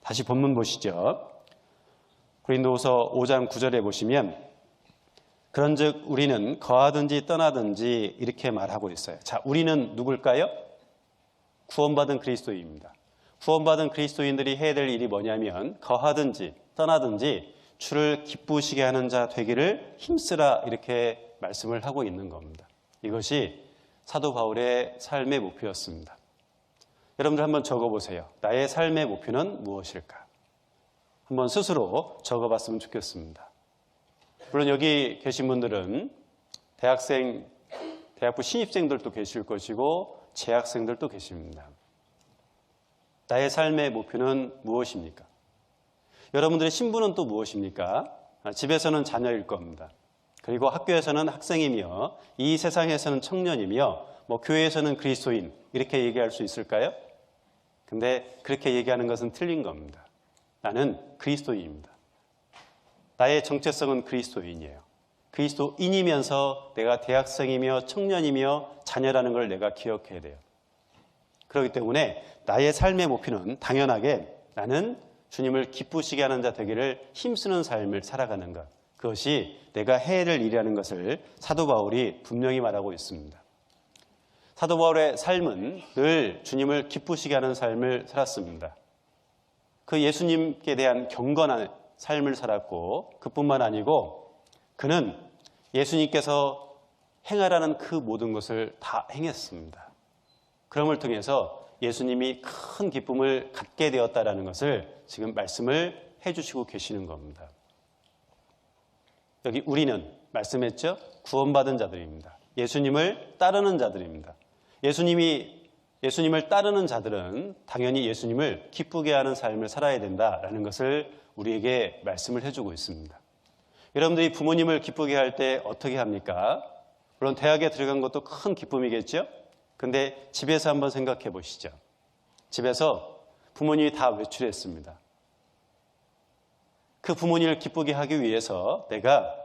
다시 본문 보시죠. 고린도후서 5장 9절에 보시면 그런즉 우리는 거하든지 떠나든지 이렇게 말하고 있어요. 자, 우리는 누굴까요? 구원받은 그리스도인입니다. 구원받은 그리스도인들이 해야 될 일이 뭐냐면 거하든지 떠나든지 주를 기쁘시게 하는 자 되기를 힘쓰라 이렇게 말씀을 하고 있는 겁니다. 이것이 사도 바울의 삶의 목표였습니다. 여러분들 한번 적어보세요. 나의 삶의 목표는 무엇일까? 한번 스스로 적어봤으면 좋겠습니다. 물론 여기 계신 분들은 대학생, 대학부 신입생들도 계실 것이고 재학생들도 계십니다. 나의 삶의 목표는 무엇입니까? 여러분들의 신분은 또 무엇입니까? 집에서는 자녀일 겁니다. 그리고 학교에서는 학생이며 이 세상에서는 청년이며 교회에서는 그리스도인 이렇게 얘기할 수 있을까요? 근데 그렇게 얘기하는 것은 틀린 겁니다. 나는 그리스도인입니다. 나의 정체성은 그리스도인이에요. 그리스도인이면서 내가 대학생이며 청년이며 자녀라는 걸 내가 기억해야 돼요. 그렇기 때문에 나의 삶의 목표는 당연하게 나는 주님을 기쁘시게 하는 자 되기를 힘쓰는 삶을 살아가는 것. 그것이 내가 해야 될 일이라는 것을 사도 바울이 분명히 말하고 있습니다. 사도 바울의 삶은 늘 주님을 기쁘시게 하는 삶을 살았습니다. 그 예수님께 대한 경건한 삶을 살았고 그뿐만 아니고 그는 예수님께서 행하라는 그 모든 것을 다 행했습니다. 그럼을 통해서 예수님이 큰 기쁨을 갖게 되었다는 것을 지금 말씀을 해주시고 계시는 겁니다. 여기 우리는 말씀했죠? 구원받은 자들입니다. 예수님을 따르는 자들입니다. 예수님을 따르는 자들은 당연히 예수님을 기쁘게 하는 삶을 살아야 된다라는 것을 우리에게 말씀을 해주고 있습니다. 여러분들이 부모님을 기쁘게 할 때 어떻게 합니까? 물론 대학에 들어간 것도 큰 기쁨이겠죠? 근데 집에서 한번 생각해 보시죠. 집에서 부모님이 다 외출했습니다. 그 부모님을 기쁘게 하기 위해서 내가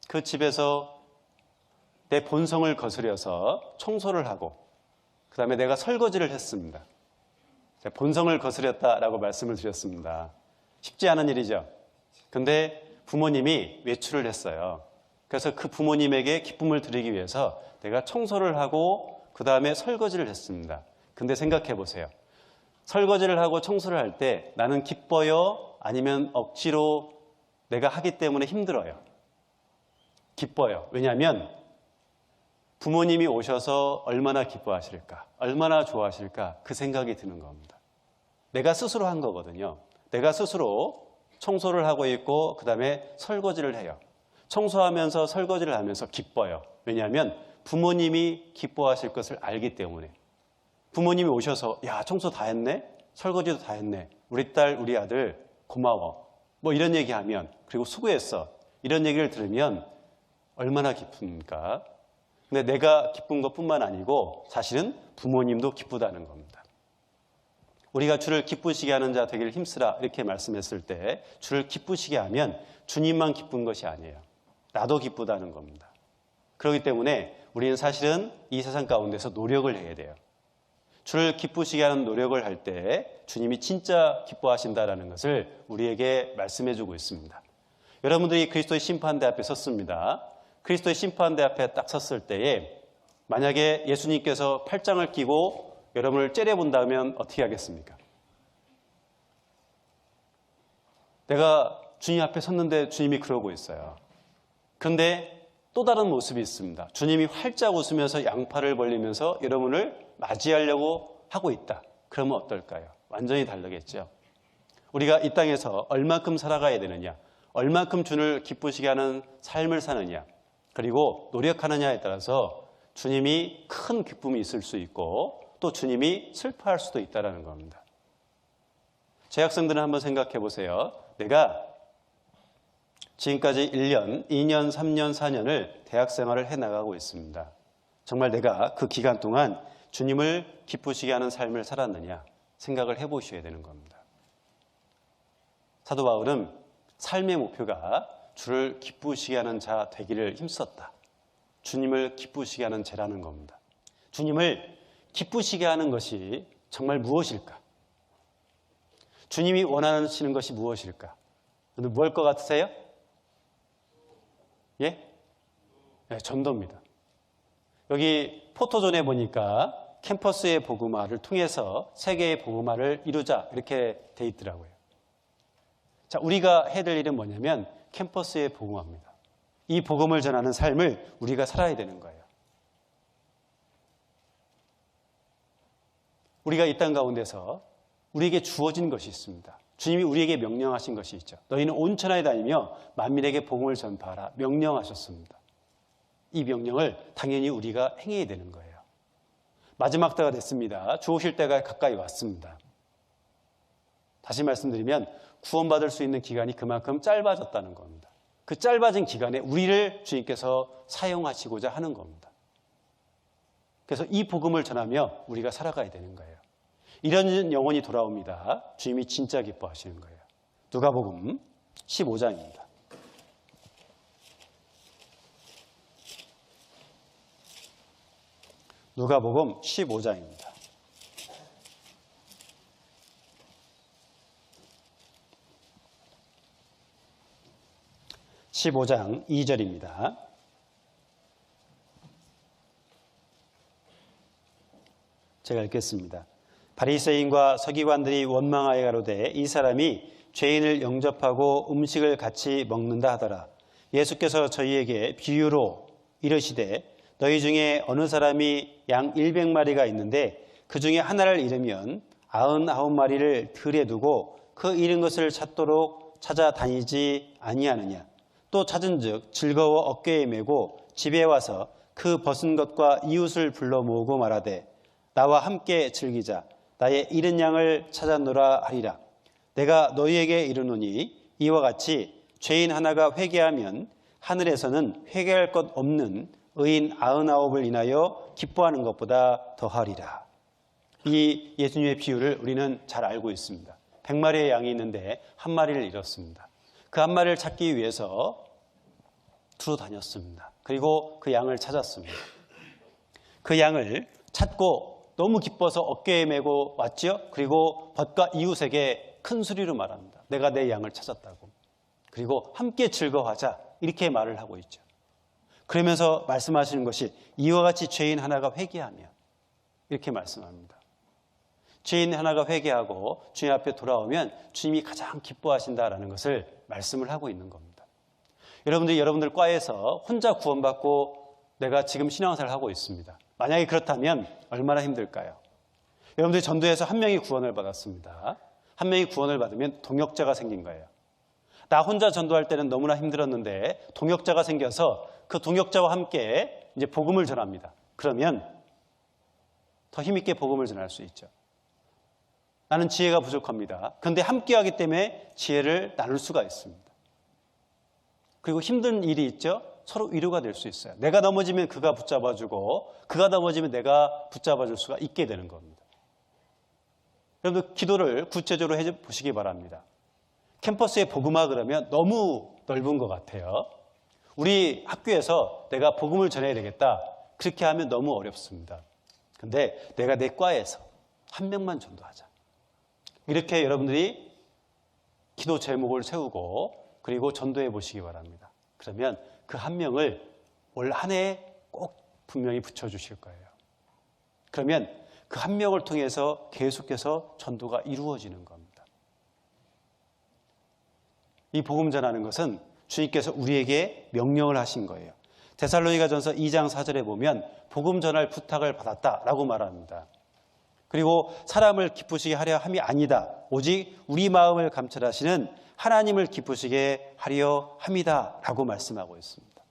그 집에서 내 본성을 거스려서 청소를 하고 그 다음에 내가 설거지를 했습니다. 본성을 거스렸다라고 말씀을 드렸습니다. 쉽지 않은 일이죠. 근데 부모님이 외출을 했어요. 그래서 그 부모님에게 기쁨을 드리기 위해서 내가 청소를 하고 그 다음에 설거지를 했습니다. 근데 생각해 보세요. 설거지를 하고 청소를 할 때 나는 기뻐요? 아니면 억지로 내가 하기 때문에 힘들어요? 기뻐요. 왜냐하면 부모님이 오셔서 얼마나 기뻐하실까? 얼마나 좋아하실까? 그 생각이 드는 겁니다. 내가 스스로 한 거거든요. 내가 스스로 청소를 하고 있고 그 다음에 설거지를 해요. 청소하면서 설거지를 하면서 기뻐요. 왜냐하면 부모님이 기뻐하실 것을 알기 때문에. 부모님이 오셔서 야 청소 다 했네? 설거지도 다 했네. 우리 딸 우리 아들 고마워. 이런 얘기하면 그리고 수고했어. 이런 얘기를 들으면 얼마나 기쁩니까? 근데 내가 기쁜 것뿐만 아니고 사실은 부모님도 기쁘다는 겁니다. 우리가 주를 기쁘시게 하는 자 되기를 힘쓰라 이렇게 말씀했을 때 주를 기쁘시게 하면 주님만 기쁜 것이 아니에요. 나도 기쁘다는 겁니다. 그렇기 때문에 우리는 사실은 이 세상 가운데서 노력을 해야 돼요. 주를 기쁘시게 하는 노력을 할 때 주님이 진짜 기뻐하신다는 것을 우리에게 말씀해 주고 있습니다. 여러분들이 그리스도의 심판대 앞에 섰습니다. 그리스도의 심판대 앞에 딱 섰을 때에 만약에 예수님께서 팔짱을 끼고 여러분을 째려본다면 어떻게 하겠습니까? 내가 주님 앞에 섰는데 주님이 그러고 있어요. 그런데 또 다른 모습이 있습니다. 주님이 활짝 웃으면서 양팔을 벌리면서 여러분을 맞이하려고 하고 있다. 그러면 어떨까요? 완전히 다르겠죠. 우리가 이 땅에서 얼만큼 살아가야 되느냐, 얼만큼 주를 기쁘시게 하는 삶을 사느냐, 그리고 노력하느냐에 따라서 주님이 큰 기쁨이 있을 수 있고 또 주님이 슬퍼할 수도 있다는 겁니다. 재학생들은 한번 생각해 보세요. 내가 지금까지 1년, 2년, 3년, 4년을 대학 생활을 해나가고 있습니다. 정말 내가 그 기간 동안 주님을 기쁘시게 하는 삶을 살았느냐 생각을 해보셔야 되는 겁니다. 사도 바울은 삶의 목표가 주를 기쁘시게 하는 자 되기를 힘썼다. 주님을 기쁘시게 하는 자라는 겁니다. 주님을 기쁘시게 하는 것이 정말 무엇일까? 주님이 원하시는 것이 무엇일까? 뭘 것 같으세요? 예? 네, 전도입니다. 여기 포토존에 보니까 캠퍼스의 복음화를 통해서 세계의 복음화를 이루자 이렇게 돼 있더라고요. 자, 우리가 해야 될 일은 뭐냐면 캠퍼스의 복음화입니다. 이 복음을 전하는 삶을 우리가 살아야 되는 거예요. 우리가 이 땅 가운데서 우리에게 주어진 것이 있습니다. 주님이 우리에게 명령하신 것이 있죠. 너희는 온 천하에 다니며 만민에게 복음을 전파하라 명령하셨습니다. 이 명령을 당연히 우리가 행해야 되는 거예요. 마지막 때가 됐습니다. 주오실 때가 가까이 왔습니다. 다시 말씀드리면 구원받을 수 있는 기간이 그만큼 짧아졌다는 겁니다. 그 짧아진 기간에 우리를 주님께서 사용하시고자 하는 겁니다. 그래서 이 복음을 전하며 우리가 살아가야 되는 거예요. 이런 영혼이 돌아옵니다. 주님이 진짜 기뻐하시는 거예요. 누가복음 15장입니다. 누가복음 15장입니다. (15장) 2절입니다. 제가 읽겠습니다. 바리새인과 서기관들이 원망하여 가로되 이 사람이 죄인을 영접하고 음식을 같이 먹는다 하더라. 예수께서 저희에게 비유로 이르시되 너희 중에 어느 사람이 양 100마리가 있는데 그 중에 하나를 잃으면 99마리를 들에 두고 그 잃은 것을 찾도록 찾아다니지 아니하느냐. 또 찾은즉 즐거워 어깨에 메고 집에 와서 그 벗은 것과 이웃을 불러 모으고 말하되 나와 함께 즐기자. 나의 잃은 양을 찾아노라 하리라. 내가 너희에게 이르노니 이와 같이 죄인 하나가 회개하면 하늘에서는 회개할 것 없는 의인 99을 인하여 기뻐하는 것보다 더하리라. 이 예수님의 비유를 우리는 잘 알고 있습니다. 100마리의 양이 있는데 한 마리를 잃었습니다. 그 한 마리를 찾기 위해서 두루 다녔습니다. 그리고 그 양을 찾았습니다. 그 양을 찾고 너무 기뻐서 어깨에 메고 왔죠. 그리고 벗과 이웃에게 큰 소리로 말합니다. 내가 내 양을 찾았다고. 그리고 함께 즐거워하자 이렇게 말을 하고 있죠. 그러면서 말씀하시는 것이 이와 같이 죄인 하나가 회개하면 이렇게 말씀합니다. 죄인 하나가 회개하고 주님 앞에 돌아오면 주님이 가장 기뻐하신다라는 것을 말씀을 하고 있는 겁니다. 여러분들 과에서 혼자 구원받고 내가 지금 신앙생활을 하고 있습니다. 만약에 그렇다면 얼마나 힘들까요? 여러분들이 전도에서 한 명이 구원을 받았습니다. 한 명이 구원을 받으면 동역자가 생긴 거예요. 나 혼자 전도할 때는 너무나 힘들었는데 동역자가 생겨서 그 동역자와 함께 이제 복음을 전합니다. 그러면 더 힘있게 복음을 전할 수 있죠. 나는 지혜가 부족합니다. 그런데 함께하기 때문에 지혜를 나눌 수가 있습니다. 그리고 힘든 일이 있죠. 서로 위로가 될 수 있어요. 내가 넘어지면 그가 붙잡아주고 그가 넘어지면 내가 붙잡아줄 수가 있게 되는 겁니다. 여러분들 기도를 구체적으로 해보시기 바랍니다. 캠퍼스의 복음화 그러면 너무 넓은 것 같아요. 우리 학교에서 내가 복음을 전해야 되겠다. 그렇게 하면 너무 어렵습니다. 근데 내가 내 과에서 한 명만 전도하자. 이렇게 여러분들이 기도 제목을 세우고 그리고 전도해 보시기 바랍니다. 그러면 그 한 명을 올 한 해에 꼭 분명히 붙여주실 거예요. 그러면 그 한 명을 통해서 계속해서 전도가 이루어지는 겁니다. 이 복음 전하는 것은 주님께서 우리에게 명령을 하신 거예요. 데살로니가전서 2장 4절에 보면 복음 전할 부탁을 받았다라고 말합니다. 그리고 사람을 기쁘시게 하려 함이 아니다. 오직 우리 마음을 감찰하시는 하나님을 기쁘시게 하려 함이다 라고 말씀하고 있습니다.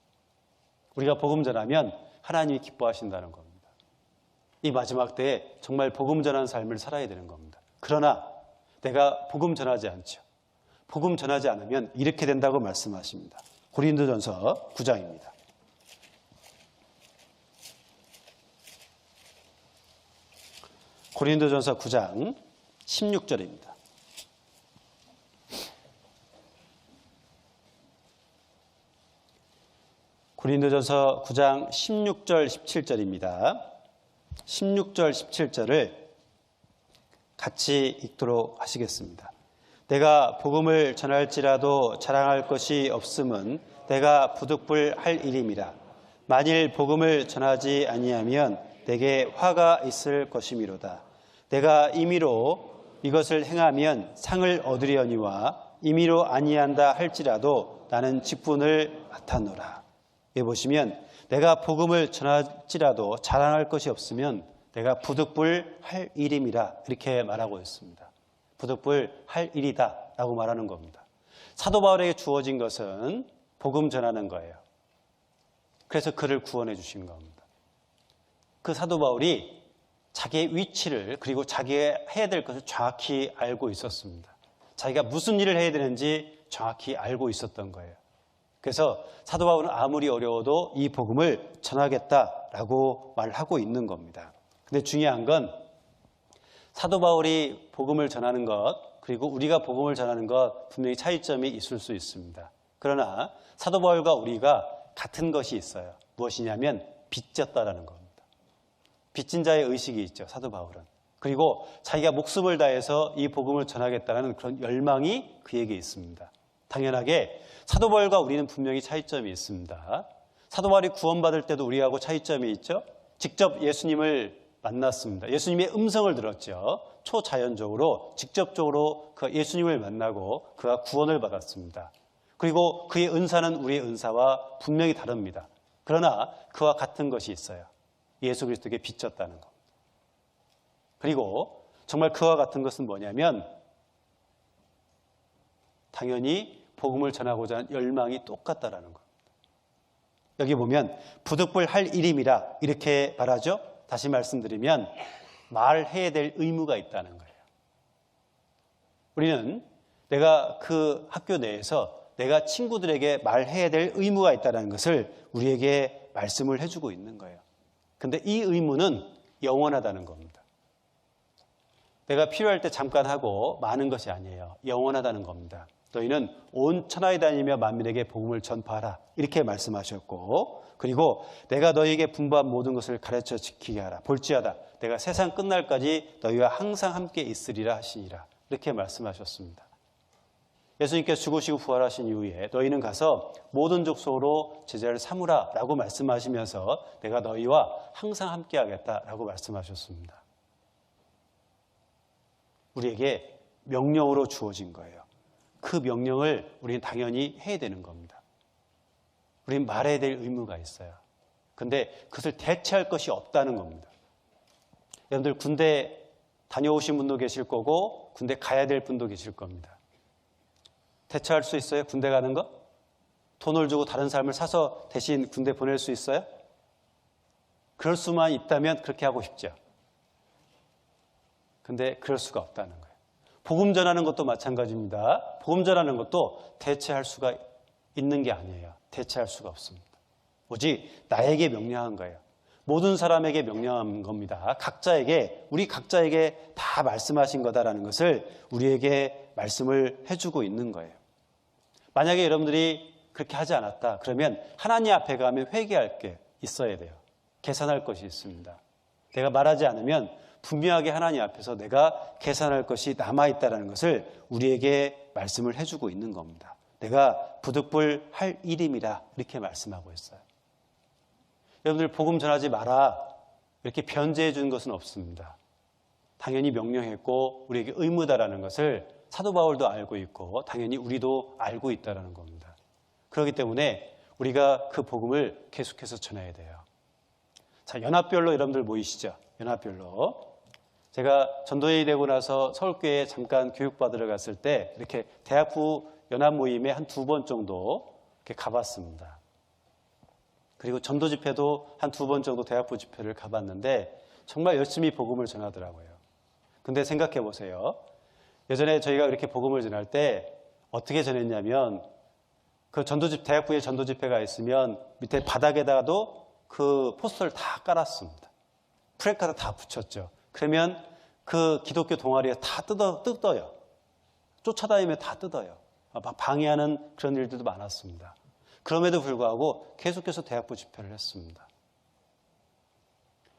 우리가 복음 전하면 하나님이 기뻐하신다는 겁니다. 이 마지막 때에 정말 복음 전하는 삶을 살아야 되는 겁니다. 그러나 내가 복음 전하지 않죠. 복음 전하지 않으면 이렇게 된다고 말씀하십니다. 고린도전서 9장입니다. 고린도전서 9장 16절입니다. 고린도전서 9장 16절 17절입니다. 16절 17절을 같이 읽도록 하시겠습니다. 내가 복음을 전할지라도 자랑할 것이 없음은 내가 부득불할 일임이라. 만일 복음을 전하지 아니하면 내게 화가 있을 것이미로다. 내가 임의로 이것을 행하면 상을 얻으려니와 임의로 아니한다 할지라도 나는 직분을 맡았노라. 여기 보시면 내가 복음을 전할지라도 자랑할 것이 없으면 내가 부득불할 일임이라 이렇게 말하고 있습니다. 부득불할 일이다 라고 말하는 겁니다. 사도 바울에게 주어진 것은 복음 전하는 거예요. 그래서 그를 구원해 주신 겁니다. 그 사도 바울이 자기의 위치를 그리고 자기가 해야 될 것을 정확히 알고 있었습니다. 자기가 무슨 일을 해야 되는지 정확히 알고 있었던 거예요. 그래서 사도 바울은 아무리 어려워도 이 복음을 전하겠다라고 말하고 있는 겁니다. 근데 중요한 건 사도 바울이 복음을 전하는 것 그리고 우리가 복음을 전하는 것 분명히 차이점이 있을 수 있습니다. 그러나 사도 바울과 우리가 같은 것이 있어요. 무엇이냐면 빚졌다라는 겁니다. 빚진 자의 의식이 있죠. 사도 바울은. 그리고 자기가 목숨을 다해서 이 복음을 전하겠다는 그런 열망이 그에게 있습니다. 당연하게 사도 바울과 우리는 분명히 차이점이 있습니다. 사도 바울이 구원받을 때도 우리하고 차이점이 있죠. 직접 예수님을 만났습니다. 예수님의 음성을 들었죠. 초자연적으로 직접적으로 그 예수님을 만나고 그가 구원을 받았습니다. 그리고 그의 은사는 우리의 은사와 분명히 다릅니다. 그러나 그와 같은 것이 있어요. 예수 그리스도에게 빚졌다는 겁니다. 그리고 정말 그와 같은 것은 뭐냐면 당연히 복음을 전하고자 하는 열망이 똑같다라는 겁니다. 여기 보면 부득불할 일임이라 이렇게 말하죠. 다시 말씀드리면 말해야 될 의무가 있다는 거예요. 우리는 내가 그 학교 내에서 내가 친구들에게 말해야 될 의무가 있다는 것을 우리에게 말씀을 해주고 있는 거예요. 근데 이 의무는 영원하다는 겁니다. 내가 필요할 때 잠깐 하고 많은 것이 아니에요. 영원하다는 겁니다. 너희는 온 천하에 다니며 만민에게 복음을 전파하라 이렇게 말씀하셨고 그리고 내가 너희에게 분부한 모든 것을 가르쳐 지키게 하라. 볼지어다 내가 세상 끝날까지 너희와 항상 함께 있으리라 하시니라 이렇게 말씀하셨습니다. 예수님께서 죽으시고 부활하신 이후에 너희는 가서 모든 족속으로 제자를 삼으라 라고 말씀하시면서 내가 너희와 항상 함께 하겠다라고 말씀하셨습니다. 우리에게 명령으로 주어진 거예요. 그 명령을 우리는 당연히 해야 되는 겁니다. 우리는 말해야 될 의무가 있어요. 그런데 그것을 대체할 것이 없다는 겁니다. 여러분들 군대 다녀오신 분도 계실 거고 군대 가야 될 분도 계실 겁니다. 대체할 수 있어요? 군대 가는 거? 돈을 주고 다른 사람을 사서 대신 군대 보낼 수 있어요? 그럴 수만 있다면 그렇게 하고 싶죠. 근데 그럴 수가 없다는 거예요. 복음 전하는 것도 마찬가지입니다. 복음 전하는 것도 대체할 수가 있는 게 아니에요. 대체할 수가 없습니다. 오직 나에게 명령한 거예요. 모든 사람에게 명령한 겁니다. 각자에게, 우리 각자에게 다 말씀하신 거다라는 것을 우리에게 말씀을 해주고 있는 거예요. 만약에 여러분들이 그렇게 하지 않았다 그러면 하나님 앞에 가면 회개할 게 있어야 돼요. 계산할 것이 있습니다. 내가 말하지 않으면 분명하게 하나님 앞에서 내가 계산할 것이 남아있다는 것을 우리에게 말씀을 해주고 있는 겁니다. 내가 부득불할 일임이라 이렇게 말씀하고 있어요. 여러분들 복음 전하지 마라 이렇게 변제해 준 것은 없습니다. 당연히 명령했고 우리에게 의무다라는 것을 사도 바울도 알고 있고 당연히 우리도 알고 있다는 겁니다. 그렇기 때문에 우리가 그 복음을 계속해서 전해야 돼요. 자, 연합별로 여러분들 모이시죠. 연합별로. 제가 전도인이 되고 나서 서울교회에 잠깐 교육받으러 갔을 때 이렇게 대학부 연합 모임에 한 2번 정도 이렇게 가봤습니다. 그리고 전도 집회도 한 2번 정도 대학부 집회를 가봤는데 정말 열심히 복음을 전하더라고요. 근데 생각해 보세요. 예전에 저희가 이렇게 복음을 전할 때 어떻게 전했냐면 그 대학부에 전도 집회가 있으면 밑에 바닥에다가도 그 포스터를 다 깔았습니다. 프레카드 다 붙였죠. 그러면 그 기독교 동아리가 다 뜯어요. 쫓아다니면 다 뜯어요. 막 방해하는 그런 일들도 많았습니다. 그럼에도 불구하고 계속해서 대학부 집회를 했습니다.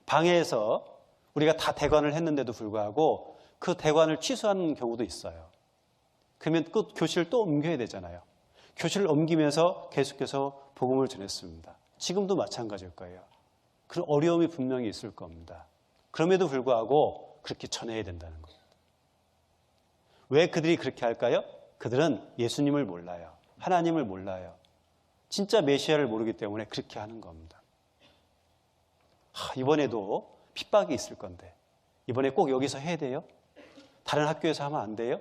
방해해서 우리가 다 대관을 했는데도 불구하고 그 대관을 취소하는 경우도 있어요. 그러면 그 교실을 또 옮겨야 되잖아요. 교실을 옮기면서 계속해서 복음을 전했습니다. 지금도 마찬가지일 거예요. 그런 어려움이 분명히 있을 겁니다. 그럼에도 불구하고 그렇게 전해야 된다는 겁니다. 왜 그들이 그렇게 할까요? 그들은 예수님을 몰라요. 하나님을 몰라요. 진짜 메시아를 모르기 때문에 그렇게 하는 겁니다. 이번에도 핍박이 있을 건데 이번에 꼭 여기서 해야 돼요? 다른 학교에서 하면 안 돼요?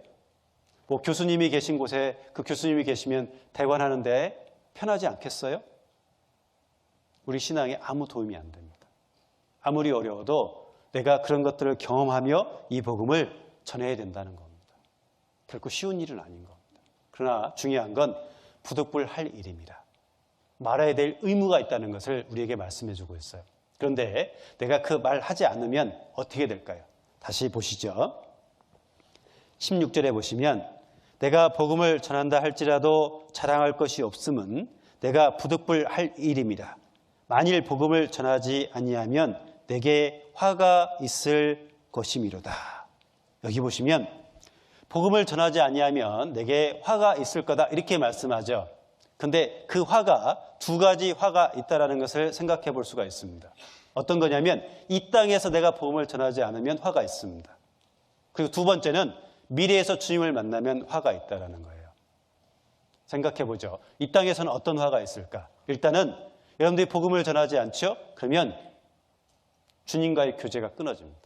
뭐 교수님이 계신 곳에 그 교수님이 계시면 대관하는데 편하지 않겠어요? 우리 신앙에 아무 도움이 안 됩니다. 아무리 어려워도 내가 그런 것들을 경험하며 이 복음을 전해야 된다는 겁니다. 결코 쉬운 일은 아닌 겁니다. 그러나 중요한 건 부득불할 일입니다. 말해야 될 의무가 있다는 것을 우리에게 말씀해 주고 있어요. 그런데 내가 그 말하지 않으면 어떻게 될까요? 다시 보시죠. 16절에 보시면 내가 복음을 전한다 할지라도 자랑할 것이 없음은 내가 부득불할 일입니다. 만일 복음을 전하지 아니하면 내게 화가 있을 것이미로다. 여기 보시면 복음을 전하지 아니하면 내게 화가 있을 거다 이렇게 말씀하죠. 근데 그 화가 두 가지 화가 있다는 것을 생각해 볼 수가 있습니다. 어떤 거냐면 이 땅에서 내가 복음을 전하지 않으면 화가 있습니다. 그리고 두 번째는 미래에서 주님을 만나면 화가 있다는 거예요. 생각해 보죠. 이 땅에서는 어떤 화가 있을까? 일단은 여러분들이 복음을 전하지 않죠? 그러면 주님과의 교제가 끊어집니다.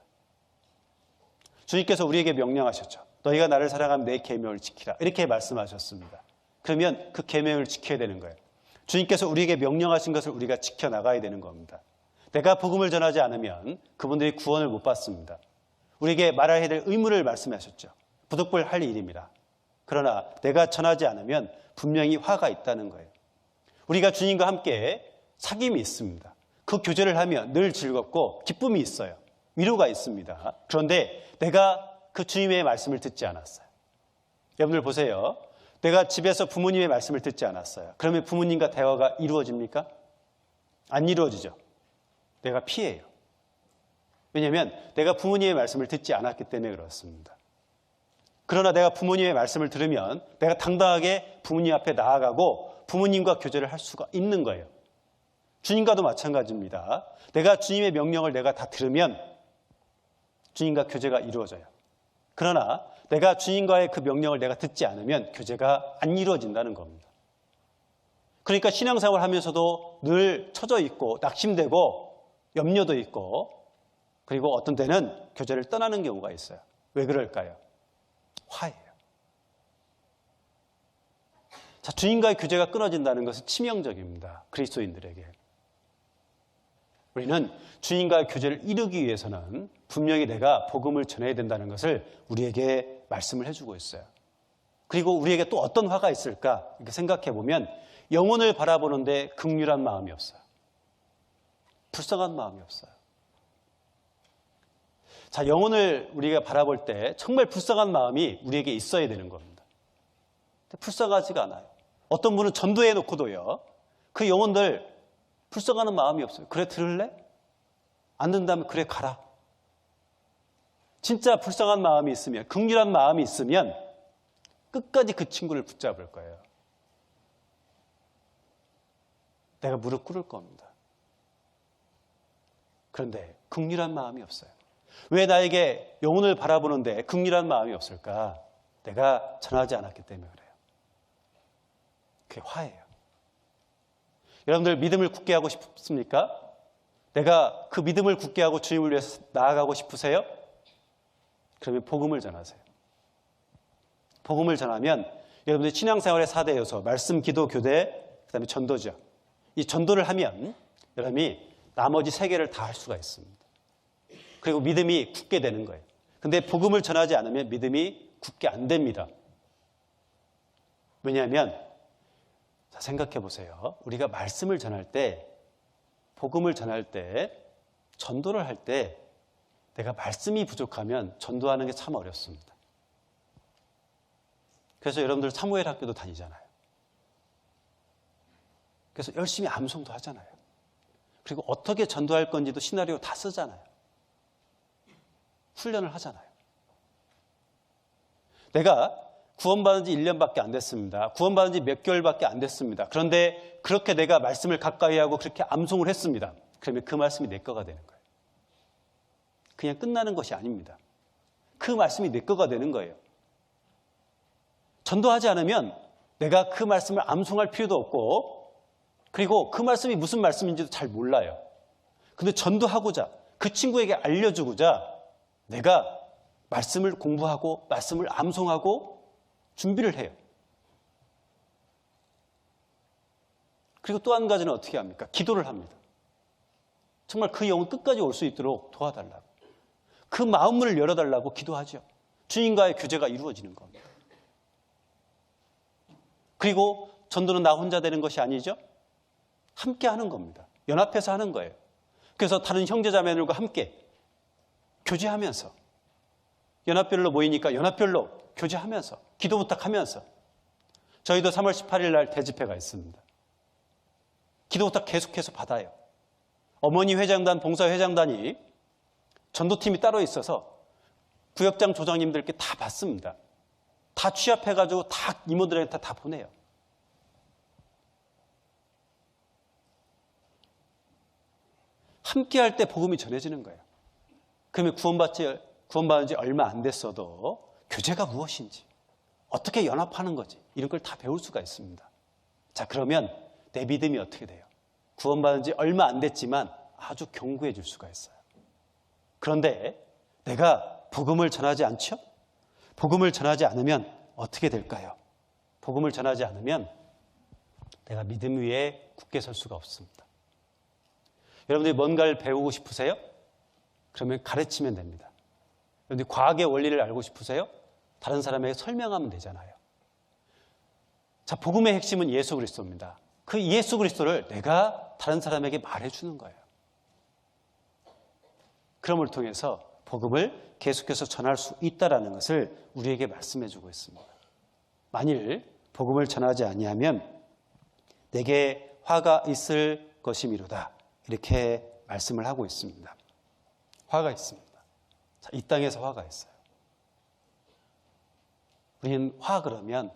주님께서 우리에게 명령하셨죠. 너희가 나를 사랑하면 내 계명을 지키라. 이렇게 말씀하셨습니다. 그러면 그 계명을 지켜야 되는 거예요. 주님께서 우리에게 명령하신 것을 우리가 지켜나가야 되는 겁니다. 내가 복음을 전하지 않으면 그분들이 구원을 못 받습니다. 우리에게 말해야 될 의무를 말씀하셨죠. 부득불할 일입니다. 그러나 내가 전하지 않으면 분명히 화가 있다는 거예요. 우리가 주님과 함께 사귐이 있습니다. 그 교제를 하면 늘 즐겁고 기쁨이 있어요. 위로가 있습니다. 그런데 내가 그 주님의 말씀을 듣지 않았어요. 여러분들 보세요. 내가 집에서 부모님의 말씀을 듣지 않았어요. 그러면 부모님과 대화가 이루어집니까? 안 이루어지죠. 내가 피해요. 왜냐하면 내가 부모님의 말씀을 듣지 않았기 때문에 그렇습니다. 그러나 내가 부모님의 말씀을 들으면 내가 당당하게 부모님 앞에 나아가고 부모님과 교제를 할 수가 있는 거예요. 주님과도 마찬가지입니다. 내가 주님의 명령을 내가 다 들으면 주님과 교제가 이루어져요. 그러나 내가 주님과의 그 명령을 내가 듣지 않으면 교제가 안 이루어진다는 겁니다. 그러니까 신앙생활을 하면서도 늘 처져 있고 낙심되고 염려도 있고 그리고 어떤 때는 교제를 떠나는 경우가 있어요. 왜 그럴까요? 화예요. 자, 주님과의 교제가 끊어진다는 것은 치명적입니다. 그리스도인들에게. 우리는 주님과의 교제를 이루기 위해서는 분명히 내가 복음을 전해야 된다는 것을 우리에게 말씀을 해주고 있어요. 그리고 우리에게 또 어떤 화가 있을까 이렇게 생각해 보면 영혼을 바라보는데 긍휼한 마음이 없어요. 불쌍한 마음이 없어요. 자, 영혼을 우리가 바라볼 때 정말 불쌍한 마음이 우리에게 있어야 되는 겁니다. 근데 불쌍하지가 않아요. 어떤 분은 전도해 놓고도요. 그 영혼들 불쌍하는 마음이 없어요. 그래 들을래? 안 듣는다면 그래 가라. 진짜 불쌍한 마음이 있으면 긍휼한 마음이 있으면 끝까지 그 친구를 붙잡을 거예요. 내가 무릎 꿇을 겁니다. 그런데 긍휼한 마음이 없어요. 왜 나에게 영혼을 바라보는데 긍휼한 마음이 없을까? 내가 전하지 않았기 때문에 그래요. 그게 화예요. 여러분들 믿음을 굳게 하고 싶습니까? 내가 그 믿음을 굳게 하고 주님을 위해서 나아가고 싶으세요? 그러면 복음을 전하세요. 복음을 전하면 여러분들 신앙생활의 4대 요소, 말씀, 기도, 교대, 그 다음에 전도죠. 이 전도를 하면 여러분이 나머지 3개를 다 할 수가 있습니다. 그리고 믿음이 굳게 되는 거예요. 근데 복음을 전하지 않으면 믿음이 굳게 안 됩니다. 왜냐하면 자, 생각해 보세요. 우리가 말씀을 전할 때, 복음을 전할 때, 전도를 할 때 내가 말씀이 부족하면 전도하는 게 참 어렵습니다. 그래서 여러분들 사무엘 학교도 다니잖아요. 그래서 열심히 암송도 하잖아요. 그리고 어떻게 전도할 건지도 시나리오 다 쓰잖아요. 훈련을 하잖아요. 내가 구원받은 지 1년밖에 안 됐습니다. 구원받은 지 몇 개월밖에 안 됐습니다. 그런데 그렇게 내가 말씀을 가까이 하고 그렇게 암송을 했습니다. 그러면 그 말씀이 내 거가 되는 거예요. 그냥 끝나는 것이 아닙니다. 그 말씀이 내 거가 되는 거예요. 전도하지 않으면 내가 그 말씀을 암송할 필요도 없고, 그리고 그 말씀이 무슨 말씀인지도 잘 몰라요. 근데 전도하고자, 그 친구에게 알려주고자 내가 말씀을 공부하고 말씀을 암송하고 준비를 해요. 그리고 또 한 가지는 어떻게 합니까? 기도를 합니다. 정말 그 영혼 끝까지 올 수 있도록 도와달라고, 그 마음문을 열어달라고 기도하죠. 주님과의 교제가 이루어지는 겁니다. 그리고 전도는 나 혼자 되는 것이 아니죠. 함께 하는 겁니다. 연합해서 하는 거예요. 그래서 다른 형제자매들과 함께 교제하면서, 연합별로 모이니까 연합별로 교제하면서, 기도 부탁하면서. 저희도 3월 18일 날 대집회가 있습니다. 기도 부탁 계속해서 받아요. 어머니 회장단, 봉사회장단이 전도팀이 따로 있어서 구역장 조장님들께 다 받습니다. 다 취합해가지고 다 이모들한테 다 보내요. 함께 할 때 복음이 전해지는 거예요. 그러면 구원받은 지 얼마 안 됐어도 교제가 무엇인지, 어떻게 연합하는 거지, 이런 걸 다 배울 수가 있습니다. 자, 그러면 내 믿음이 어떻게 돼요? 구원받은 지 얼마 안 됐지만 아주 견고해질 수가 있어요. 그런데 내가 복음을 전하지 않죠? 복음을 전하지 않으면 어떻게 될까요? 복음을 전하지 않으면 내가 믿음 위에 굳게 설 수가 없습니다. 여러분들이 뭔가를 배우고 싶으세요? 그러면 가르치면 됩니다. 여러분들이 과학의 원리를 알고 싶으세요? 다른 사람에게 설명하면 되잖아요. 자, 복음의 핵심은 예수 그리스도입니다. 그 예수 그리스도를 내가 다른 사람에게 말해주는 거예요. 그럼을 통해서 복음을 계속해서 전할 수 있다는 것을 우리에게 말씀해주고 있습니다. 만일 복음을 전하지 아니하면 내게 화가 있을 것이미로다, 이렇게 말씀을 하고 있습니다. 화가 있습니다. 자, 이 땅에서 화가 있어요. 우리는 화 그러면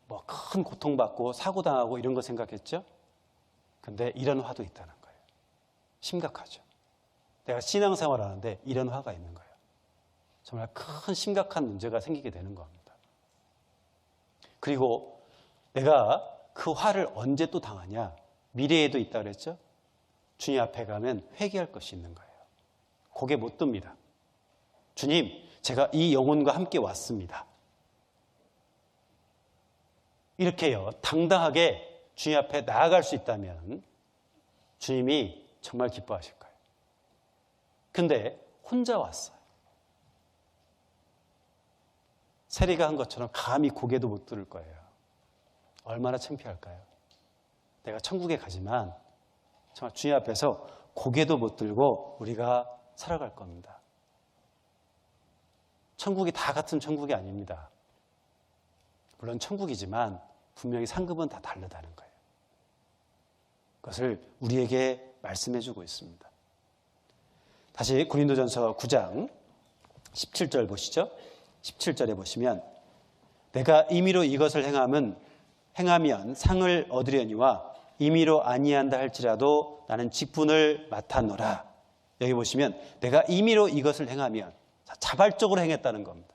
뭐 큰 고통받고 사고당하고 이런 거 생각했죠? 근데 이런 화도 있다는 거예요. 심각하죠. 내가 신앙생활 하는데 이런 화가 있는 거예요. 정말 큰 심각한 문제가 생기게 되는 겁니다. 그리고 내가 그 화를 언제 또 당하냐? 미래에도 있다 그랬죠? 주님 앞에 가면 회개할 것이 있는 거예요. 고개 못 듭니다. 주님, 제가 이 영혼과 함께 왔습니다. 이렇게요, 당당하게 주님 앞에 나아갈 수 있다면 주님이 정말 기뻐하실 거예요. 근데 혼자 왔어요. 세리가 한 것처럼 감히 고개도 못 들을 거예요. 얼마나 창피할까요? 내가 천국에 가지만 정말 주님 앞에서 고개도 못 들고 우리가 살아갈 겁니다. 천국이 다 같은 천국이 아닙니다. 물론 천국이지만 분명히 상급은 다 다르다는 거예요. 그것을 우리에게 말씀해 주고 있습니다. 다시 고린도전서 9장 17절 보시죠. 17절에 보시면 내가 임의로 이것을 행하면 상을 얻으려니와 임의로 아니한다 할지라도 나는 직분을 맡았노라. 여기 보시면 내가 임의로 이것을 행하면, 자발적으로 행했다는 겁니다.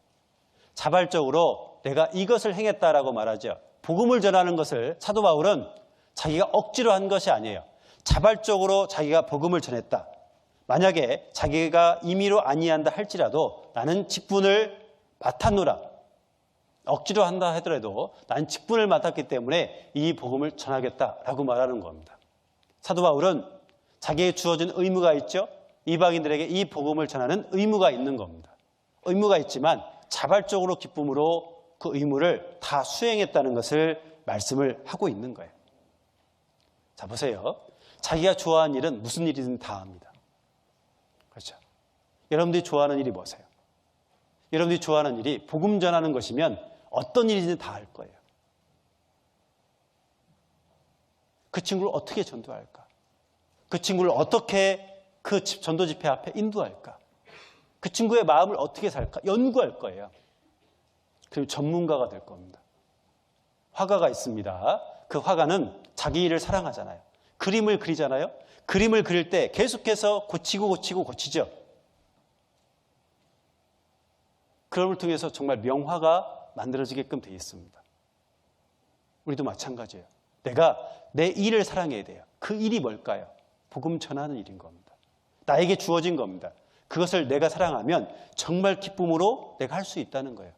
자발적으로 내가 이것을 행했다라고 말하죠. 복음을 전하는 것을 사도 바울은 자기가 억지로 한 것이 아니에요. 자발적으로 자기가 복음을 전했다. 만약에 자기가 임의로 아니한다 할지라도 나는 직분을 맡았노라. 억지로 한다 하더라도 나는 직분을 맡았기 때문에 이 복음을 전하겠다라고 말하는 겁니다. 사도 바울은 자기에게 주어진 의무가 있죠. 이방인들에게 이 복음을 전하는 의무가 있는 겁니다. 의무가 있지만 자발적으로 기쁨으로 그 의무를 다 수행했다는 것을 말씀을 하고 있는 거예요. 자, 보세요. 자기가 좋아하는 일은 무슨 일이든 다 합니다. 그렇죠? 여러분들이 좋아하는 일이 뭐세요? 여러분들이 좋아하는 일이 복음 전하는 것이면 어떤 일이든 다 할 거예요. 그 친구를 어떻게 전도할까? 그 친구를 어떻게 그 전도 집회 앞에 인도할까? 그 친구의 마음을 어떻게 살까? 연구할 거예요. 그리고 전문가가 될 겁니다. 화가가 있습니다. 그 화가는 자기 일을 사랑하잖아요. 그림을 그리잖아요. 그림을 그릴 때 계속해서 고치죠. 그런 걸 통해서 정말 명화가 만들어지게끔 되어 있습니다. 우리도 마찬가지예요. 내가 내 일을 사랑해야 돼요. 그 일이 뭘까요? 복음 전하는 일인 겁니다. 나에게 주어진 겁니다. 그것을 내가 사랑하면 정말 기쁨으로 내가 할 수 있다는 거예요.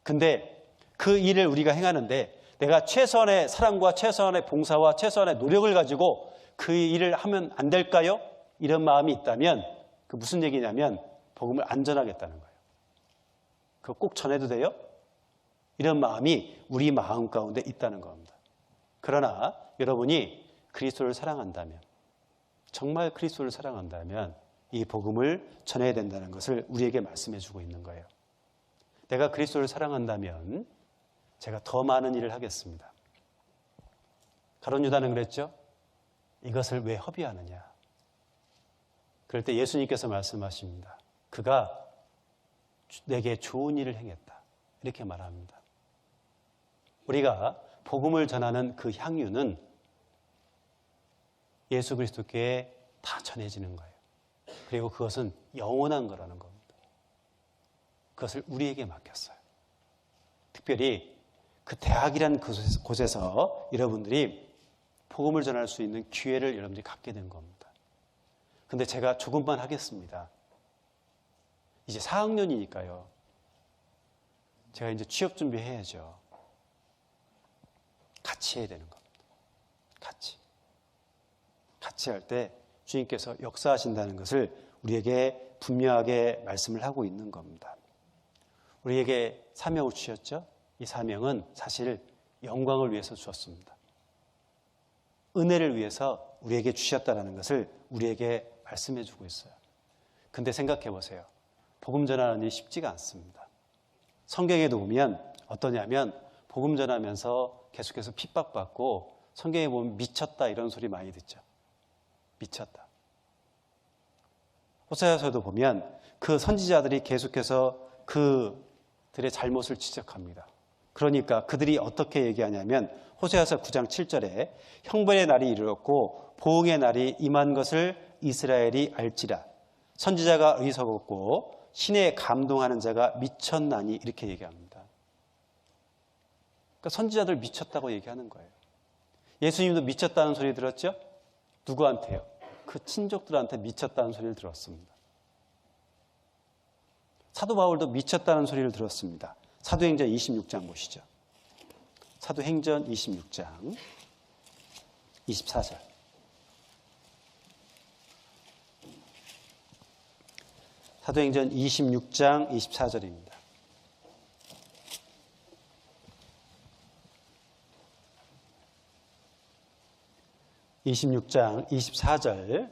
근데 그 일을 우리가 행하는데 내가 최선의 사랑과 최선의 봉사와 최선의 노력을 가지고 그 일을 하면 안 될까요? 이런 마음이 있다면 그 무슨 얘기냐면 복음을 안 전하겠다는 거예요. 그거 꼭 전해도 돼요? 이런 마음이 우리 마음 가운데 있다는 겁니다. 그러나 여러분이 그리스도를 사랑한다면, 정말 그리스도를 사랑한다면 이 복음을 전해야 된다는 것을 우리에게 말씀해 주고 있는 거예요. 내가 그리스도를 사랑한다면 제가 더 많은 일을 하겠습니다. 가룟 유다는 그랬죠? 이것을 왜 허비하느냐? 그럴 때 예수님께서 말씀하십니다. 그가 내게 좋은 일을 행했다. 이렇게 말합니다. 우리가 복음을 전하는 그 향유는 예수 그리스도께 다 전해지는 거예요. 그리고 그것은 영원한 거라는 겁니다. 그것을 우리에게 맡겼어요. 특별히 그 대학이라는 곳에서 여러분들이 복음을 전할 수 있는 기회를 여러분들이 갖게 된 겁니다. 근데 제가 조금만 하겠습니다. 이제 4학년이니까요. 제가 이제 취업 준비해야죠. 같이 해야 되는 겁니다. 같이 할 때 주님께서 역사하신다는 것을 우리에게 분명하게 말씀을 하고 있는 겁니다. 우리에게 사명을 주셨죠? 이 사명은 사실 영광을 위해서 주었습니다. 은혜를 위해서 우리에게 주셨다는 것을 우리에게 말씀해 주고 있어요. 근데 생각해 보세요. 복음 전하는 일이 쉽지가 않습니다. 성경에도 보면 어떠냐면 복음 전하면서 계속해서 핍박받고 성경에 보면 미쳤다 이런 소리 많이 듣죠. 미쳤다. 호세아서도 보면 그 선지자들이 계속해서 그들의 잘못을 지적합니다. 그러니까 그들이 어떻게 얘기하냐면 호세아서 9장 7절에 형벌의 날이 이르렀고 보응의 날이 임한 것을 이스라엘이 알지라. 선지자가 어리석었고 신에 감동하는 자가 미쳤나니 이렇게 얘기합니다. 그러니까 선지자들 미쳤다고 얘기하는 거예요. 예수님도 미쳤다는 소리 들었죠? 누구한테요? 그 친족들한테 미쳤다는 소리를 들었습니다. 사도 바울도 미쳤다는 소리를 들었습니다. 사도행전 26장 보시죠. 사도행전 26장 24절. 사도행전 26장 24절입니다. (26장 24절)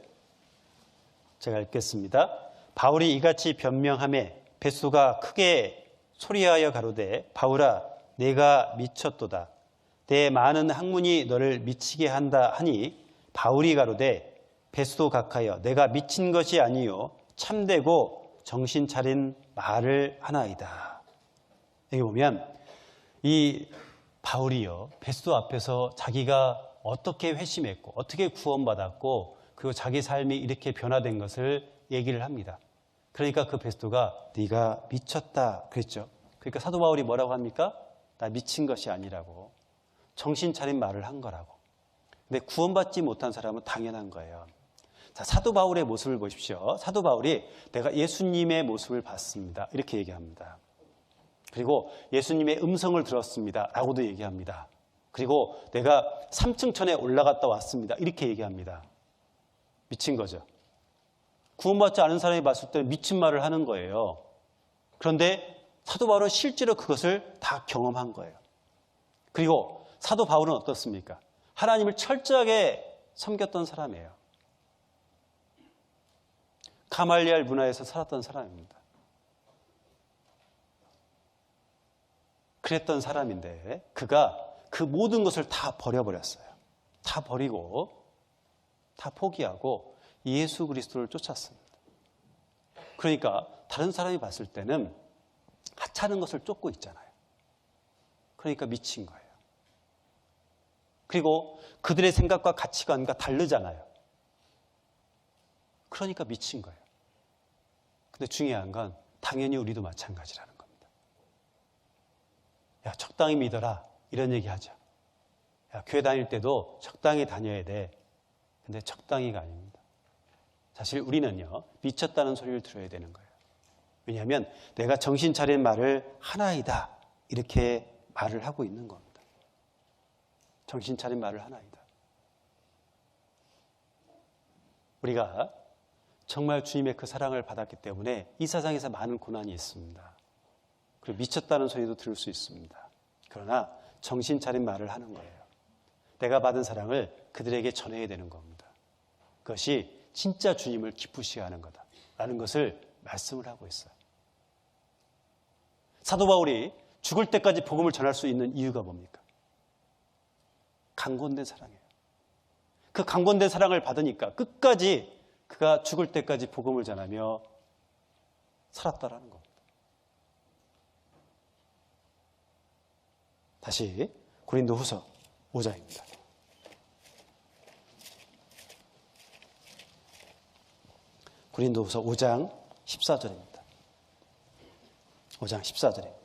제가 읽겠습니다. 바울이 이같이 변명하매 베스도가 크게 소리하여 가로되 바울아 내가 미쳤도다. 내 많은 학문이 너를 미치게 한다 하니 바울이 가로되 베스도 각하여 내가 미친 것이 아니요 참되고 정신 차린 말을 하나이다. 여기 보면 이 바울이요 베스도 앞에서 자기가 어떻게 회심했고 어떻게 구원받았고 그리고 자기 삶이 이렇게 변화된 것을 얘기를 합니다. 그러니까 그 베스도가 네가 미쳤다 그랬죠. 그러니까 사도 바울이 뭐라고 합니까? 나 미친 것이 아니라고 정신 차린 말을 한 거라고. 근데 구원받지 못한 사람은 당연한 거예요. 자, 사도 바울의 모습을 보십시오. 사도 바울이 내가 예수님의 모습을 봤습니다. 이렇게 얘기합니다. 그리고 예수님의 음성을 들었습니다. 라고도 얘기합니다. 그리고 내가 3층 천에 올라갔다 왔습니다. 이렇게 얘기합니다. 미친 거죠. 구원받지 않은 사람이 봤을 때 미친 말을 하는 거예요. 그런데 사도 바울은 실제로 그것을 다 경험한 거예요. 그리고 사도 바울은 어떻습니까? 하나님을 철저하게 섬겼던 사람이에요. 가말리알 문화에서 살았던 사람입니다. 그랬던 사람인데 그가 그 모든 것을 다 버려버렸어요. 다 버리고 다 포기하고 예수 그리스도를 쫓았습니다. 그러니까 다른 사람이 봤을 때는 하찮은 것을 쫓고 있잖아요. 그러니까 미친 거예요. 그리고 그들의 생각과 가치관과 다르잖아요. 그러니까 미친 거예요. 근데 중요한 건 당연히 우리도 마찬가지라는 겁니다. 야, 적당히 믿어라. 이런 얘기 하죠. 야, 교회 다닐 때도 적당히 다녀야 돼. 근데 적당히가 아닙니다. 사실 우리는요, 미쳤다는 소리를 들어야 되는 거예요. 왜냐하면 내가 정신 차린 말을 하나이다. 이렇게 말을 하고 있는 겁니다. 정신 차린 말을 하나이다. 우리가 정말 주님의 그 사랑을 받았기 때문에 이 세상에서 많은 고난이 있습니다. 그리고 미쳤다는 소리도 들을 수 있습니다. 그러나 정신 차린 말을 하는 거예요. 내가 받은 사랑을 그들에게 전해야 되는 겁니다. 그것이 진짜 주님을 기쁘시게 하는 거다라는 것을 말씀을 하고 있어요. 사도 바울이 죽을 때까지 복음을 전할 수 있는 이유가 뭡니까? 강권된 사랑이에요. 그 강권된 사랑을 받으니까 끝까지 그가 죽을 때까지 복음을 전하며 살았다라는 겁니다. 다시 고린도후서 5장입니다. 고린도후서 5장 14절입니다. 5장 14절입니다.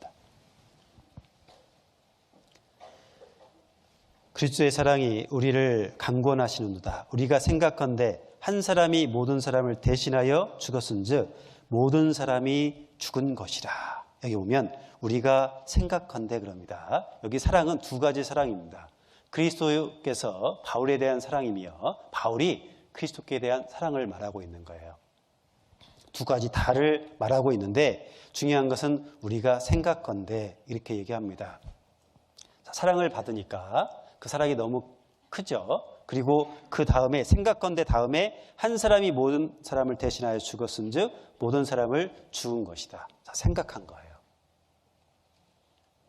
그리스도의 사랑이 우리를 강권하시는도다. 우리가 생각건대 한 사람이 모든 사람을 대신하여 죽었은즉 모든 사람이 죽은 것이라. 여기 보면 우리가 생각건대 그럽니다. 여기 사랑은 두 가지 사랑입니다. 그리스도께서 바울에 대한 사랑이며 바울이 그리스도께 대한 사랑을 말하고 있는 거예요. 두 가지 다를 말하고 있는데 중요한 것은 우리가 생각건대 이렇게 얘기합니다. 사랑을 받으니까 그 사랑이 너무 크죠. 그리고 그 다음에 생각건대 다음에 한 사람이 모든 사람을 대신하여 죽었은즉 모든 사람을 죽은 것이다. 자, 생각한 거예요.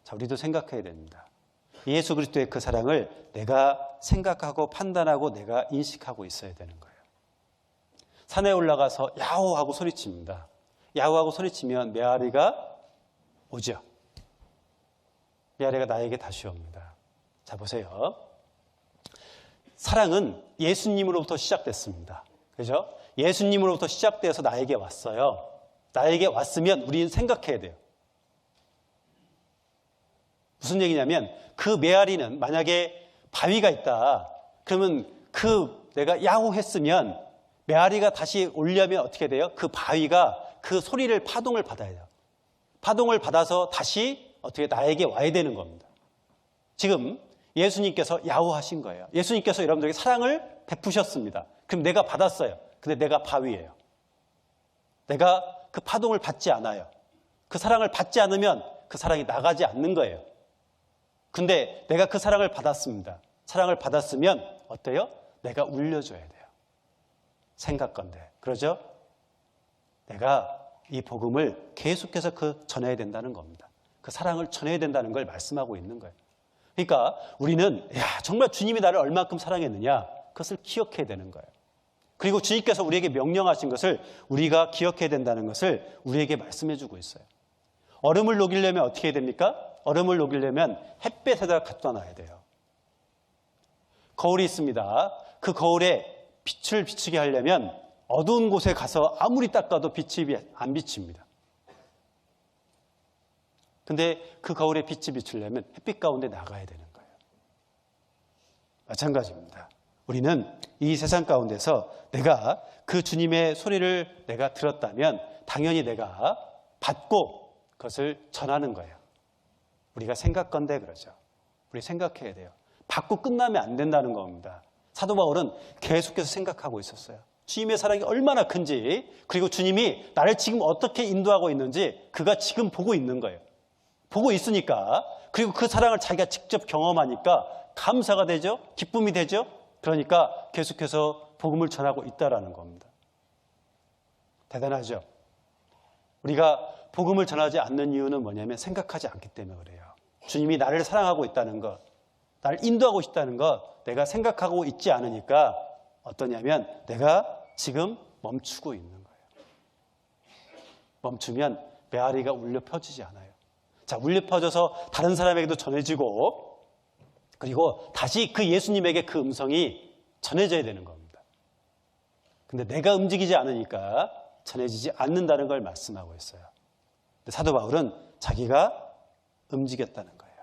자, 우리도 생각해야 됩니다. 예수 그리스도의 그 사랑을 내가 생각하고 판단하고 내가 인식하고 있어야 되는 거예요. 산에 올라가서 야호하고 소리칩니다. 야호하고 소리치면 메아리가 오죠. 메아리가 나에게 다시 옵니다. 자, 보세요. 사랑은 예수님으로부터 시작됐습니다. 그죠? 예수님으로부터 시작돼서 나에게 왔어요. 나에게 왔으면 우리는 생각해야 돼요. 무슨 얘기냐면 그 메아리는 만약에 바위가 있다. 그러면 내가 야호했으면 메아리가 다시 오려면 어떻게 돼요? 그 바위가 그 소리를 파동을 받아야 돼요. 파동을 받아서 다시 어떻게 나에게 와야 되는 겁니다. 지금 예수님께서 야호하신 거예요. 예수님께서 여러분들에게 사랑을 베푸셨습니다. 그럼 내가 받았어요. 근데 내가 바위예요. 내가 그 파동을 받지 않아요. 그 사랑을 받지 않으면 그 사랑이 나가지 않는 거예요. 근데 내가 그 사랑을 받았습니다. 사랑을 받았으면 어때요? 내가 울려줘야 돼요. 생각건대. 그러죠? 내가 이 복음을 계속해서 전해야 된다는 겁니다. 그 사랑을 전해야 된다는 걸 말씀하고 있는 거예요. 그러니까 우리는 정말 주님이 나를 얼마큼 사랑했느냐 그것을 기억해야 되는 거예요. 그리고 주님께서 우리에게 명령하신 것을 우리가 기억해야 된다는 것을 우리에게 말씀해 주고 있어요. 얼음을 녹이려면 어떻게 해야 됩니까? 얼음을 녹이려면 햇볕에다가 갖다 놔야 돼요. 거울이 있습니다. 그 거울에 빛을 비추게 하려면 어두운 곳에 가서 아무리 닦아도 빛이 안 비칩니다. 근데 그 거울에 빛이 비추려면 햇빛 가운데 나가야 되는 거예요. 마찬가지입니다. 우리는 이 세상 가운데서 내가 그 주님의 소리를 내가 들었다면 당연히 내가 받고 그것을 전하는 거예요. 우리가 생각건대 그러죠. 우리 생각해야 돼요. 받고 끝나면 안 된다는 겁니다. 사도 바울은 계속해서 생각하고 있었어요. 주님의 사랑이 얼마나 큰지, 그리고 주님이 나를 지금 어떻게 인도하고 있는지 그가 지금 보고 있는 거예요. 보고 있으니까, 그리고 그 사랑을 자기가 직접 경험하니까 감사가 되죠. 기쁨이 되죠. 그러니까 계속해서 복음을 전하고 있다라는 겁니다. 대단하죠. 우리가 복음을 전하지 않는 이유는 뭐냐면 생각하지 않기 때문에 그래요. 주님이 나를 사랑하고 있다는 것, 나를 인도하고 있다는 것 내가 생각하고 있지 않으니까 어떠냐면 내가 지금 멈추고 있는 거예요. 멈추면 메아리가 울려 펴지지 않아요. 자, 울려 퍼져서 다른 사람에게도 전해지고, 그리고 다시 그 예수님에게 그 음성이 전해져야 되는 겁니다. 근데 내가 움직이지 않으니까 전해지지 않는다는 걸 말씀하고 있어요. 근데 사도 바울은 자기가 움직였다는 거예요.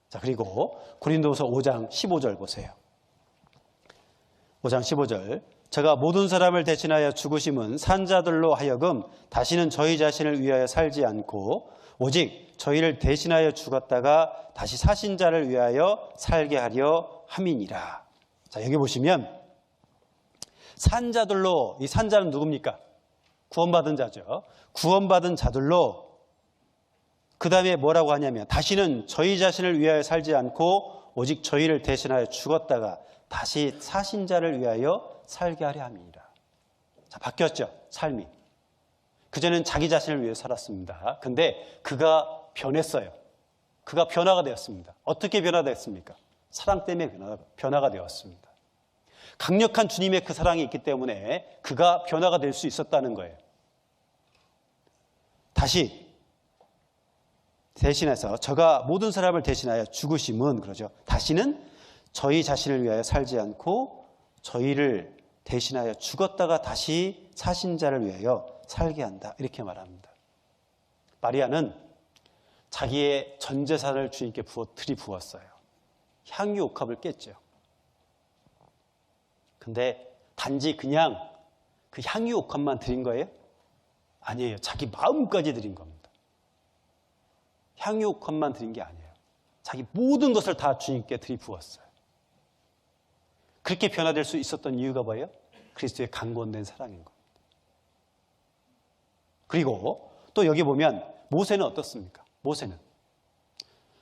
자, 그리고 고린도후서 5장 15절 보세요. 5장 15절. 저가 모든 사람을 대신하여 죽으심은 산자들로 하여금 다시는 저희 자신을 위하여 살지 않고 오직 저희를 대신하여 죽었다가 다시 사신 자를 위하여 살게 하려 함이니라. 자, 여기 보시면 산자들로, 이 산자는 누굽니까? 구원받은 자죠. 구원받은 자들로, 그 다음에 뭐라고 하냐면 다시는 저희 자신을 위하여 살지 않고 오직 저희를 대신하여 죽었다가 다시 사신 자를 위하여 살게 하려 함이니라. 자, 바뀌었죠, 삶이. 그전엔 자기 자신을 위해 살았습니다. 근데 그가 변했어요. 그가 변화가 되었습니다. 어떻게 변화됐습니까? 사랑 때문에 변화가 되었습니다. 강력한 주님의 그 사랑이 있기 때문에 그가 변화가 될 수 있었다는 거예요. 다시 대신해서 저가 모든 사람을 대신하여 죽으심은, 그러죠, 다시는 저희 자신을 위하여 살지 않고 저희를 대신하여 죽었다가 다시 사신 자를 위하여 살게 한다, 이렇게 말합니다. 마리아는 자기의 전 재산을 주님께 들이부었어요. 향유 옥합을 깼죠. 근데 단지 그냥 그 향유 옥합만 드린 거예요? 아니에요. 자기 마음까지 드린 겁니다. 향유 옥합만 드린 게 아니에요. 자기 모든 것을 다 주님께 들이부었어요. 그렇게 변화될 수 있었던 이유가 뭐예요? 그리스도의 강권된 사랑인 겁니다. 그리고 또 여기 보면 모세는 어떻습니까? 모세는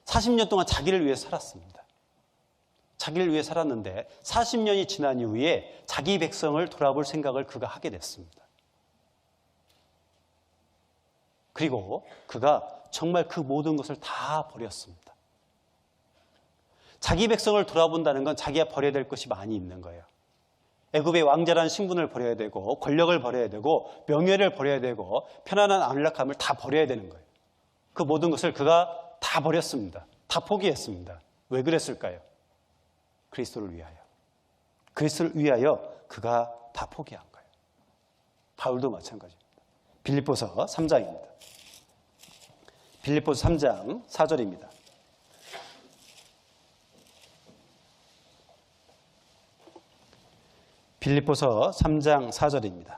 40년 동안 자기를 위해 살았습니다. 자기를 위해 살았는데 40년이 지난 이후에 자기 백성을 돌아볼 생각을 그가 하게 됐습니다. 그리고 그가 정말 그 모든 것을 다 버렸습니다. 자기 백성을 돌아본다는 건 자기가 버려야 될 것이 많이 있는 거예요. 애굽의 왕자라는 신분을 버려야 되고, 권력을 버려야 되고, 명예를 버려야 되고, 편안한 안락함을 다 버려야 되는 거예요. 그 모든 것을 그가 다 버렸습니다. 다 포기했습니다. 왜 그랬을까요? 그리스도를 위하여. 그리스도를 위하여 그가 다 포기한 거예요. 바울도 마찬가지입니다. 빌립보서 3장입니다. 빌립보서 3장 4절입니다. 빌립보서 3장 4절입니다.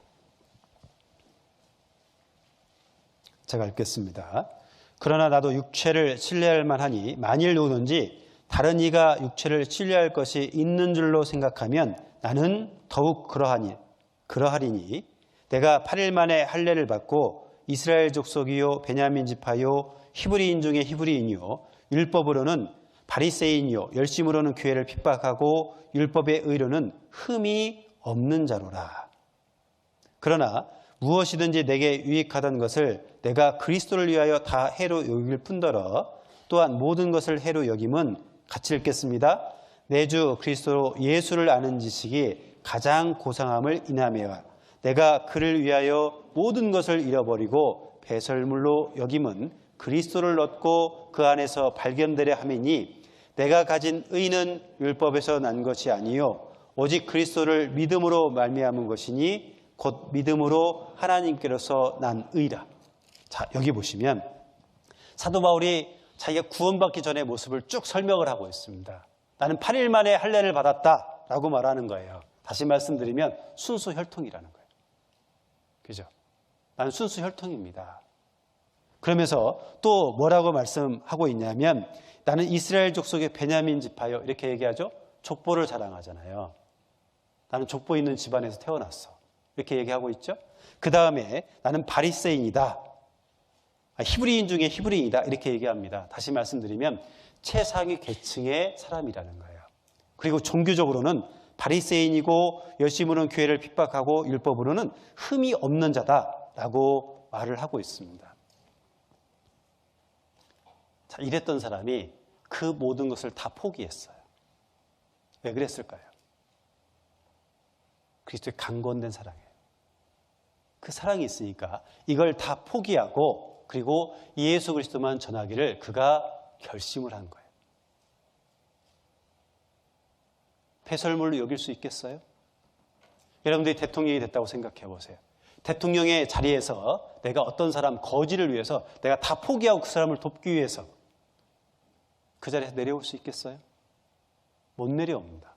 제가 읽겠습니다. 그러나 나도 육체를 신뢰할 만하니 만일 누구든지 다른 이가 육체를 신뢰할 것이 있는 줄로 생각하면 나는 더욱 그러하리니 내가 8일 만에 할례를 받고 이스라엘 족속이요 베냐민 지파요 히브리인 중에 히브리인이요 율법으로는 바리새인이요 열심으로는 교회를 핍박하고 율법의 의로는 흠이 없는 자로라. 그러나 무엇이든지 내게 유익하던 것을 내가 그리스도를 위하여 다 해로 여길 뿐더러 또한 모든 것을 해로 여김은, 같이 읽겠습니다. 내 주 그리스도 예수를 아는 지식이 가장 고상함을 인하며 내가 그를 위하여 모든 것을 잃어버리고 배설물로 여김은 그리스도를 얻고 그 안에서 발견되려 함이니 내가 가진 의는 율법에서 난 것이 아니요 오직 그리스도를 믿음으로 말미암은 것이니 곧 믿음으로 하나님께로서 난 의라. 자, 여기 보시면 사도 바울이 자기가 구원받기 전의 모습을 쭉 설명을 하고 있습니다. 나는 8일 만에 할례를 받았다라고 말하는 거예요. 다시 말씀드리면 순수 혈통이라는 거예요. 그죠? 나는 순수 혈통입니다. 그러면서 또 뭐라고 말씀하고 있냐면 나는 이스라엘 족속의 베냐민 지파요, 이렇게 얘기하죠. 족보를 자랑하잖아요. 나는 족보 있는 집안에서 태어났어, 이렇게 얘기하고 있죠. 그 다음에 나는 바리새인이다, 히브리인 중에 히브리인이다, 이렇게 얘기합니다. 다시 말씀드리면 최상위 계층의 사람이라는 거예요. 그리고 종교적으로는 바리새인이고 열심으로는 교회를 핍박하고 율법으로는 흠이 없는 자다라고 말을 하고 있습니다. 자, 이랬던 사람이 그 모든 것을 다 포기했어요. 왜 그랬을까요? 그리스도의 강권된 사랑이에요. 그 사랑이 있으니까 이걸 다 포기하고 그리고 예수 그리스도만 전하기를 그가 결심을 한 거예요. 배설물로 여길 수 있겠어요? 여러분들이 대통령이 됐다고 생각해 보세요. 대통령의 자리에서 내가 어떤 사람 거지를 위해서 내가 다 포기하고 그 사람을 돕기 위해서 그 자리에서 내려올 수 있겠어요? 못 내려옵니다.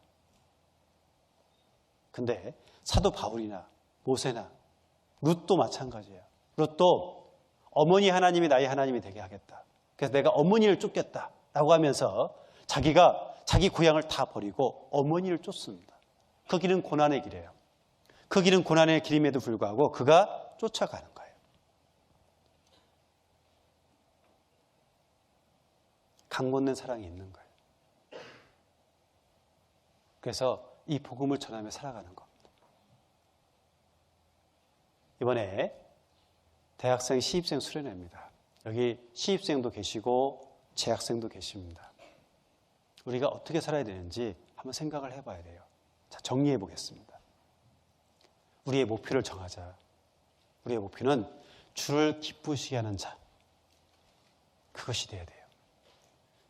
근데 사도 바울이나 모세나 룻도 마찬가지예요. 룻도 어머니 하나님이 나의 하나님이 되게 하겠다. 그래서 내가 어머니를 쫓겠다라고 하면서 자기가 자기 고향을 다 버리고 어머니를 쫓습니다. 그 길은 고난의 길이에요. 그 길은 고난의 길임에도 불구하고 그가 쫓아가는 거예요. 강건된 사랑이 있는 거예요. 그래서 이 복음을 전하며 살아가는 겁니다. 이번에 대학생, 시입생 수련회입니다. 여기 시입생도 계시고 재학생도 계십니다. 우리가 어떻게 살아야 되는지 한번 생각을 해봐야 돼요. 자, 정리해 보겠습니다. 우리의 목표를 정하자. 우리의 목표는 주를 기쁘시게 하는 자. 그것이 돼야 돼요.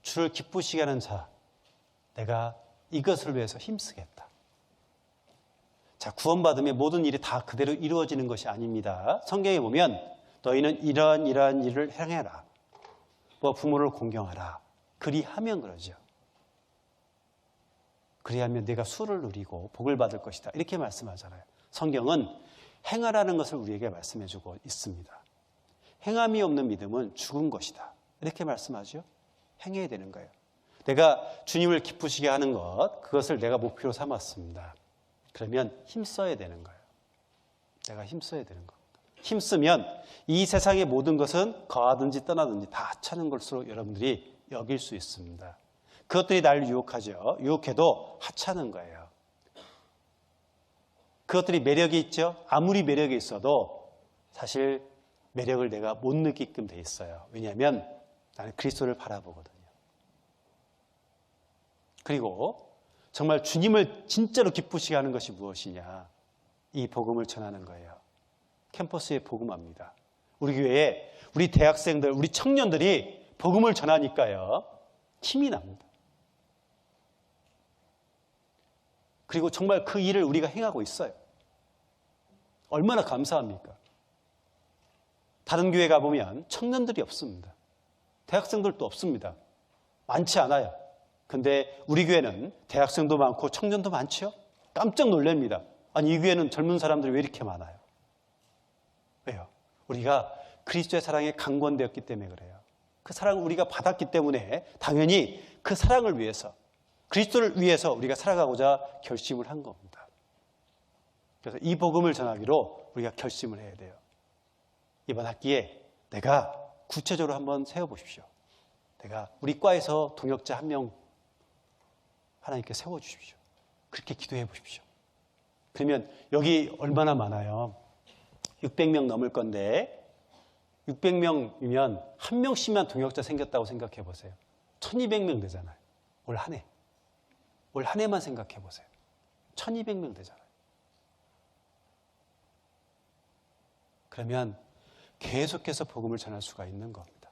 주를 기쁘시게 하는 자. 내가 이것을 위해서 힘쓰겠다. 자, 구원받으면 모든 일이 다 그대로 이루어지는 것이 아닙니다. 성경에 보면 너희는 이러한 일을 행해라. 뭐 부모를 공경하라. 그리하면 그러죠. 그리하면 네가 수를 누리고 복을 받을 것이다. 이렇게 말씀하잖아요. 성경은 행하라는 것을 우리에게 말씀해주고 있습니다. 행함이 없는 믿음은 죽은 것이다. 이렇게 말씀하죠. 행해야 되는 거예요. 내가 주님을 기쁘시게 하는 것, 그것을 내가 목표로 삼았습니다. 그러면 힘써야 되는 거예요. 내가 힘써야 되는 겁니다. 힘쓰면 이 세상의 모든 것은 거하든지 떠나든지 다 하찮은 것으로 여러분들이 여길 수 있습니다. 그것들이 날 유혹하죠. 유혹해도 하찮은 거예요. 그것들이 매력이 있죠. 아무리 매력이 있어도 사실 매력을 내가 못 느끼게끔 돼 있어요. 왜냐하면 나는 그리스도를 바라보거든요. 그리고 정말 주님을 진짜로 기쁘시게 하는 것이 무엇이냐? 이 복음을 전하는 거예요. 캠퍼스의 복음화입니다. 우리 교회에 우리 대학생들, 우리 청년들이 복음을 전하니까요. 힘이 납니다. 그리고 정말 그 일을 우리가 행하고 있어요. 얼마나 감사합니까? 다른 교회 가보면 청년들이 없습니다. 대학생들도 없습니다. 많지 않아요. 근데 우리 교회는 대학생도 많고 청년도 많죠? 깜짝 놀랍니다. 아니, 이 교회는 젊은 사람들이 왜 이렇게 많아요? 왜요? 우리가 그리스도의 사랑에 강권되었기 때문에 그래요. 그 사랑을 우리가 받았기 때문에 당연히 그 사랑을 위해서, 그리스도를 위해서 우리가 살아가고자 결심을 한 겁니다. 그래서 이 복음을 전하기로 우리가 결심을 해야 돼요. 이번 학기에 내가 구체적으로 한번 세워보십시오. 내가 우리 과에서 동역자 한 명 하나님께 세워주십시오. 그렇게 기도해 보십시오. 그러면 여기 얼마나 많아요? 600명 넘을 건데 600명이면 한 명씩만 동역자 생겼다고 생각해 보세요. 1200명 되잖아요. 올 한 해. 올 한 해만 생각해 보세요. 1200명 되잖아요. 그러면 계속해서 복음을 전할 수가 있는 겁니다.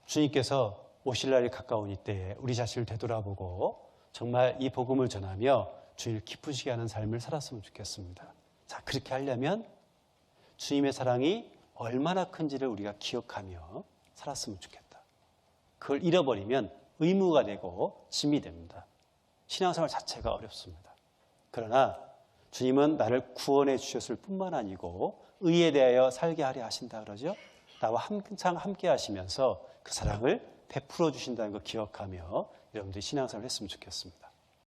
주님께서 오실 날이 가까운 이때에 우리 자신을 되돌아보고 정말 이 복음을 전하며 주님을 기쁘시게 하는 삶을 살았으면 좋겠습니다. 자, 그렇게 하려면 주님의 사랑이 얼마나 큰지를 우리가 기억하며 살았으면 좋겠다. 그걸 잃어버리면 의무가 되고 짐이 됩니다. 신앙생활 자체가 어렵습니다. 그러나 주님은 나를 구원해 주셨을 뿐만 아니고 의에 대하여 살게 하려 하신다 그러죠. 나와 항상 함께 하시면서 그 사랑을 베풀어 주신다는 걸 기억하며 여러분들이 신앙생활을 했으면 좋겠습니다.